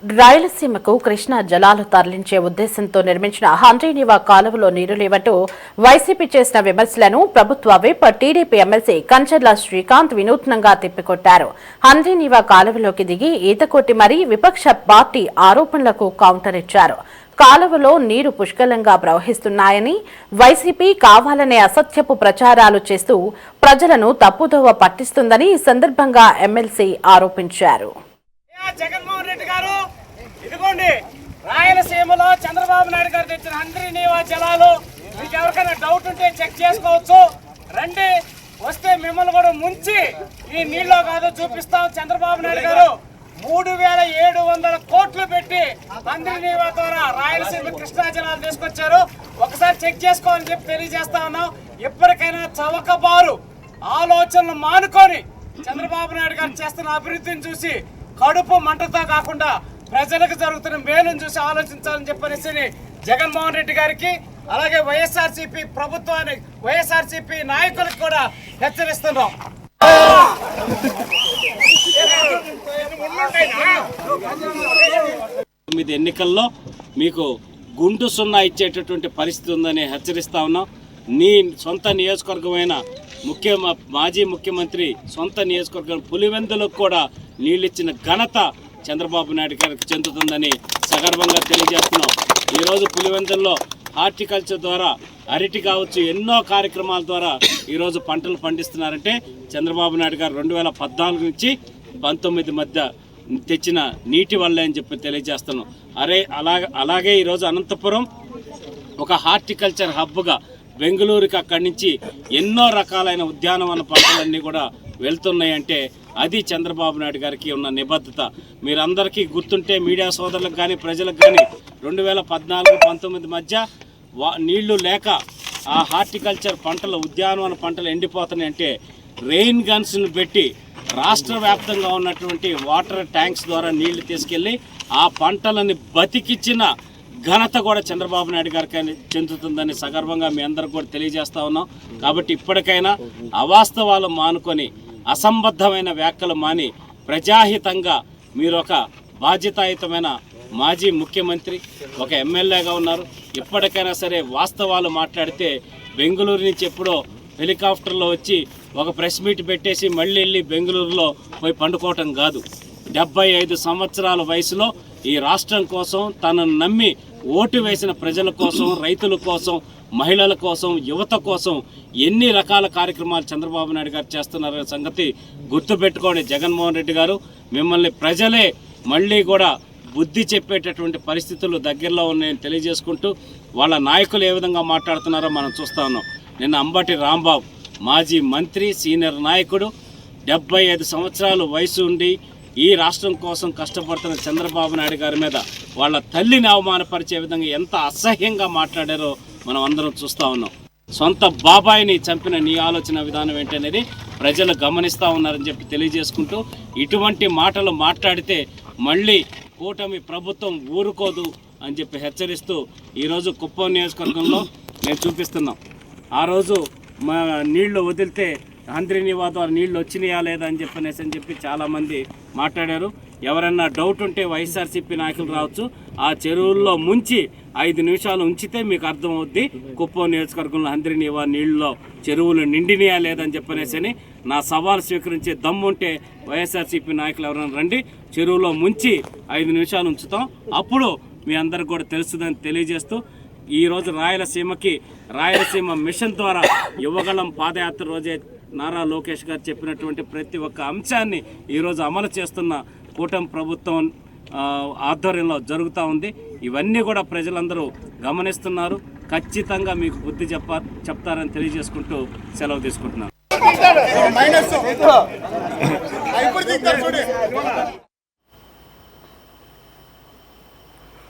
రాయలసీమకు కృష్ణా జలాలు తరలించే ఉద్దేశంతో నిర్మించిన హంద్రీనీవా కాలువలో నీరు లేవంటూ వైసీపీ చేసిన విమర్శలను ప్రభుత్వ whip TDP MLC Kancharla Srikanth వినూత్నంగా తిప్పికొట్టారు. హంద్రీనీవా కాలువలోకి దిగి ఈత కొట్టి మరీ విపక్ష పార్టీ ఆరోపణలకు కౌంటర్ ఇచ్చారు. కాలువలో నీరు పుష్కలంగా ప్రవహిస్తున్నాయని, వైసీపీ కావాలనే అసత్యపు ప్రచారాలు చేస్తూ ప్రజలను తప్పుదోవ పట్టిస్తుందని ఈ సందర్భంగా ఎమ్మెల్సీ ఆరోపించారు. జగన్మోహన్ రెడ్డి గారు ఇదిగోండి, రాయలసీమలో చంద్రబాబు నాయుడు గారు తెచ్చిన హంద్రీనీవా జలాలు మీకు ఎవరికైనా డౌట్ ఉంటే చెక్ చేసుకోవచ్చు. రండి, వస్తే మిమ్మల్ని కూడా ముంచి ఈ నీళ్ళలో కాదు చూపిస్తాం. చంద్రబాబు నాయుడు గారు 3700 కోట్లు పెట్టి హంద్రీనీవా ద్వారా రాయలసీమ కృష్ణా జలాలు తీసుకొచ్చారు. ఒకసారి చెక్ చేసుకోవాలని చెప్పి తెలియజేస్తా ఉన్నాం. ఎప్పటికైనా చవకబారు ఆలోచనలు మానుకొని చంద్రబాబు నాయుడు గారు చేస్తున్న అభివృద్ధిని చూసి కడుపు మంటతో కాకుండా ప్రజలకు జరుగుతున్న మేలును చూసి ఆలోచించాలని చెప్పనేసి జగన్మోహన్ రెడ్డి గారికి, అలాగే వైఎస్ఆర్సీపీ ప్రభుత్వానికి, వైఎస్ఆర్సీపీ నాయకులకు కూడా హెచ్చరిస్తున్నాం. 9 ఎన్నికల్లో మీకు గుండు సున్నా ఇచ్చేటటువంటి పరిస్థితి ఉందని హెచ్చరిస్తా ఉన్నాం. నీ సొంత నియోజకవర్గమైన మాజీ ముఖ్యమంత్రి సొంత నియోజకవర్గం పులివెందులకు కూడా నీళ్ళిచ్చిన ఘనత చంద్రబాబు నాయుడు గారికి చెందుతుందని సగర్వంగా తెలియజేస్తున్నాం. ఈరోజు పులివెందుల్లో హార్టికల్చర్ ద్వారా అరటి కావచ్చు, ఎన్నో కార్యక్రమాల ద్వారా ఈరోజు పంటలు పండిస్తున్నారంటే చంద్రబాబు నాయుడు గారు 2014 నుంచి 19 మధ్య తెచ్చిన నీటి వల్లే అని చెప్పి తెలియజేస్తున్నాం. అలాగే ఈరోజు అనంతపురం ఒక హార్టికల్చర్ హబ్గా బెంగళూరుకి అక్కడి నుంచి ఎన్నో రకాలైన ఉద్యానవన పంటలన్నీ కూడా వెళ్తున్నాయంటే అది చంద్రబాబు నాయుడు గారికి ఉన్న నిబద్ధత. మీరందరికీ గుర్తుంటే మీడియా సోదరులకు కానీ ప్రజలకు కానీ 2014-19 మధ్య నీళ్లు లేక ఆ హార్టికల్చర్ పంటలు, ఉద్యానవన పంటలు ఎండిపోతున్నాయి అంటే రెయిన్ గన్స్ను పెట్టి రాష్ట్ర వ్యాప్తంగా ఉన్నటువంటి వాటర్ ట్యాంక్స్ ద్వారా నీళ్లు తీసుకెళ్ళి ఆ పంటలని బతికిచ్చిన ఘనత కూడా చంద్రబాబు నాయుడు గారికి చెందుతుందని సగర్వంగా మీ అందరికి కూడా తెలియజేస్తా ఉన్నాం. కాబట్టి ఇప్పటికైనా అవాస్తవాలు మానుకొని అసంబద్ధమైన వ్యాఖ్యలు మాని ప్రజాహితంగా మీరు ఒక బాధ్యతాయుతమైన మాజీ ముఖ్యమంత్రి, ఒక ఎమ్మెల్యేగా ఉన్నారు. ఇప్పటికైనా సరే వాస్తవాలు మాట్లాడితే బెంగళూరు నుంచి ఎప్పుడో హెలికాప్టర్లో వచ్చి ఒక ప్రెస్ మీట్ పెట్టేసి మళ్ళీ వెళ్ళి బెంగళూరులో పోయి పండుకోవటం కాదు. 75 సంవత్సరాల వయసులో ఈ రాష్ట్రం కోసం, తనను నమ్మి ఓటు వేసిన ప్రజల కోసం, రైతుల కోసం, మహిళల కోసం, యువత కోసం ఎన్ని రకాల కార్యక్రమాలు చంద్రబాబు నాయుడు గారు చేస్తున్నారనే సంగతి గుర్తుపెట్టుకోండి. జగన్మోహన్ రెడ్డి గారు, మిమ్మల్ని ప్రజలే మళ్ళీ కూడా బుద్ధి చెప్పేటటువంటి పరిస్థితులు దగ్గరలో ఉన్నాయని తెలియజేసుకుంటూ వాళ్ళ నాయకులు ఏ విధంగా మాట్లాడుతున్నారో మనం చూస్తా ఉన్నాం. నిన్న అంబటి రాంబాబు మాజీ మంత్రి, సీనియర్ నాయకుడు, 75 సంవత్సరాలు వయసు ఉండి ఈ రాష్ట్రం కోసం కష్టపడుతున్న చంద్రబాబు నాయుడు గారి మీద వాళ్ళ తల్లిని అవమానపరిచే విధంగా ఎంత అసహ్యంగా మాట్లాడారో మనం అందరం చూస్తూ ఉన్నాం. సొంత బాబాయిని చంపిన నీ ఆలోచన విధానం ఏంటనేది ప్రజలు గమనిస్తూ ఉన్నారని చెప్పి తెలియజేసుకుంటూ, ఇటువంటి మాటలు మాట్లాడితే మళ్ళీ కూటమి ప్రభుత్వం ఊరుకోదు అని చెప్పి హెచ్చరిస్తూ ఈరోజు కుప్పం నియోజకవర్గంలో మేము చూపిస్తున్నాం. ఆ రోజు మా నీళ్లు వదిలితే హంద్రీనీవా ద్వారా నీళ్లు వచ్చినాయా లేదా అని చెప్పి చాలామంది మాట్లాడారు. ఎవరన్నా డౌట్ ఉంటే వైఎస్ఆర్సీపీ నాయకులు రావచ్చు. ఆ చెరువుల్లో ముంచి 5 నిమిషాలు ఉంచితే మీకు అర్థమవుద్ది కుప్పం నియోజకవర్గంలో హంద్రీనీవా నీళ్ళలో చెరువులు నిండినాయా లేదని చెప్పనేసి. నా సవాల్ స్వీకరించే దమ్ముంటే వైఎస్ఆర్సీపీ నాయకులు ఎవరైనా రండి, చెరువులో ముంచి 5 నిమిషాలు ఉంచుతాం, అప్పుడు మీ అందరికి కూడా తెలుస్తుందని తెలియజేస్తూ, ఈరోజు రాయలసీమ మిషన్ ద్వారా యువగళం పాదయాత్ర రోజే నారా లోకేష్ గారు చెప్పినటువంటి ప్రతి ఒక్క అంశాన్ని ఈరోజు అమలు చేస్తున్న కూటమి ప్రభుత్వం ఆధ్వర్యంలో జరుగుతూ ఉంది. ఇవన్నీ కూడా ప్రజలందరూ గమనిస్తున్నారు. ఖచ్చితంగా మీకు బుద్ధి చెప్తారని తెలియజేసుకుంటూ సెలవు తీసుకుంటున్నాను.